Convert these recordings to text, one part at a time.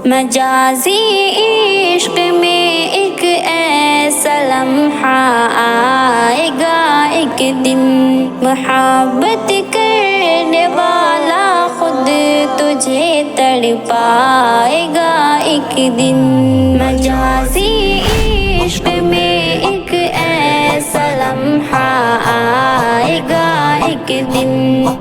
مجازی عشق میں ایک ایسا لمحہ آئے گا، ایک دن محبت کرنے والا خود تجھے تڑپائے گا، ایک دن مجازی عشق میں ایک ایسا لمحہ آئے گا، ایک دن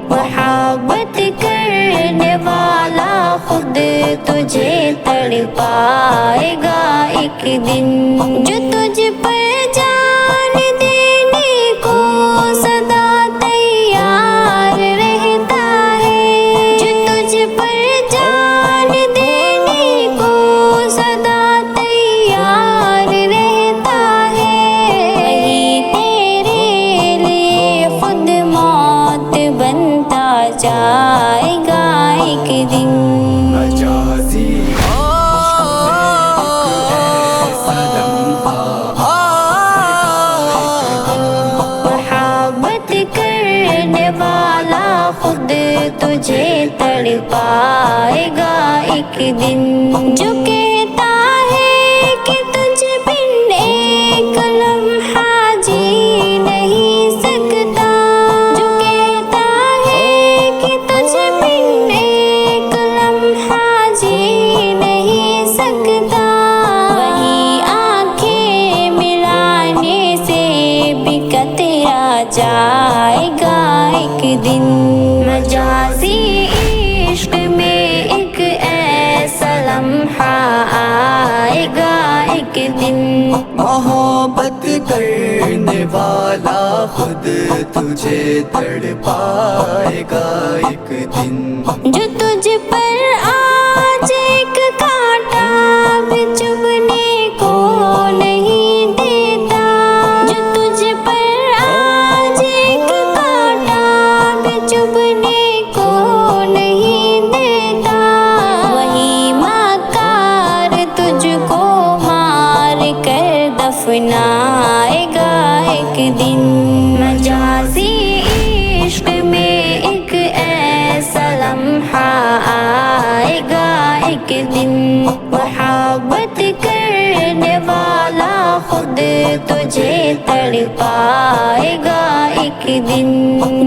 محبت کرنے والا خود تجھے تڑپائے گا، ایک دن جو تجھ پر جان دینے کو سدا تیار رہتا ہے، جو تجھ پر جان دینے کو سدا تیار رہتا ہے، وہی تیرے لیے خود موت بنتا جائے گا، ایک دن خود تجھے تڑپائے گا، ایک دن جو کہتا ہے کہ تجھ بن ایک لمحہ جی نہیں سکتا، جو کہتا ہے کہ تجھ بن ایک لمحہ جی نہیں سکتا، وہی آنکھیں ملانے سے بھی کترا جائے گا، ایک دن مجازی عشق میں ایک ایسا لمحہ آئے گا، ایک دن محبت کرنے والا خود تجھے تڑپائے گا، ایک دن جو تجھ پر آج ایک کانٹا بھی چبھنے کو نہیں دیتا، جو تجھ پر آج ایک کانٹا بھی چبھنے کو نہیں دیتا، وہی مکار تجھ کو مار کر دفنائے گا، ایک دن مجازی عشق میں ایک ایسا لمحہ آئے گا، ایک دن محبت کرنے والا خود تجھے تڑپائے گا، ایک دن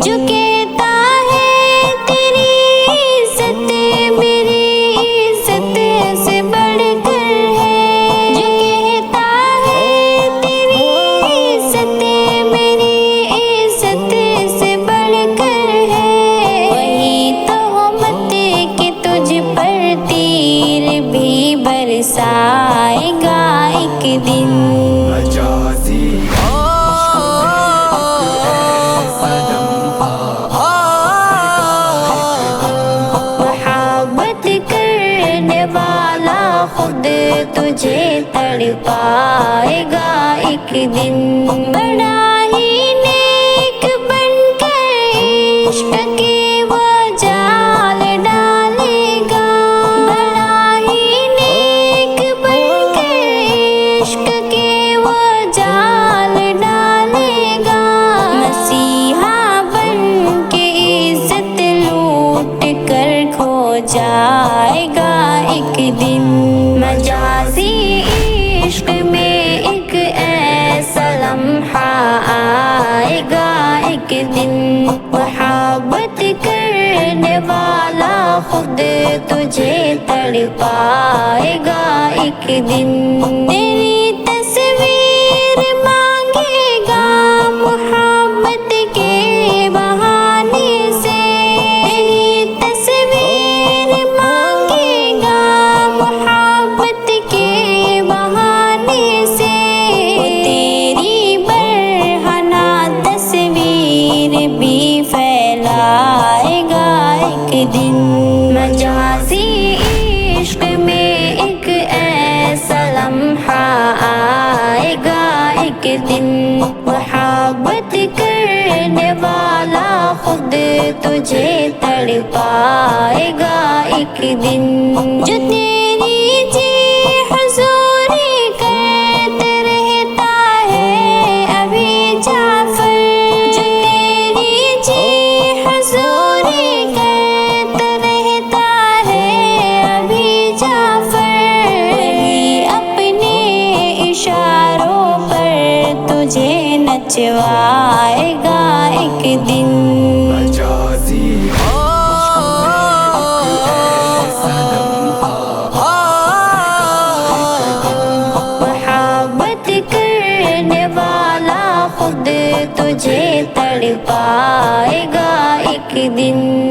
جو کہتا ہے تیری عزت میری عزت سے بڑھ کر ہے، جو کہتا ہے تیری عزت میری عزت سے بڑھ کر ہے، وہی تہمت کہ تجھ پر تیر بھی برسائے گا، ایک دن مجازی محبت کرنے والا خود تجھے تڑپائے گا، ایک دن بڑا ہی نیک بن کر عشق کے وہ جال ڈالے گا، بڑا ہی نیک بن کر عشق کے وہ جال ڈالے گا، مسیحا بن کے عزت لوٹ کر کھو جائے گا، ایک دن مجازی عشق میں ایک ایسا لمحہ آئے گا، ایک دن محبت کرنے والا خود تجھے تڑپائے گا، ایک دن تیری تصویر مانگے گا محبت کے بہانے سے، تیری تصویر مانگے گا محبت کے بہانے سے، تیری برہنہ تصویر بھی پھیلائے گا، ایک دن مجازی عشق میں ایک ایسا لمحہ آئے گا، ایک دن محبت کرنے والا خود تجھے تڑپائے گا، ایک دن جو تجھے نچوائے گا ایک دن مجازی محبت کرنے والا خود تجھے تڑپائے گا ایک دن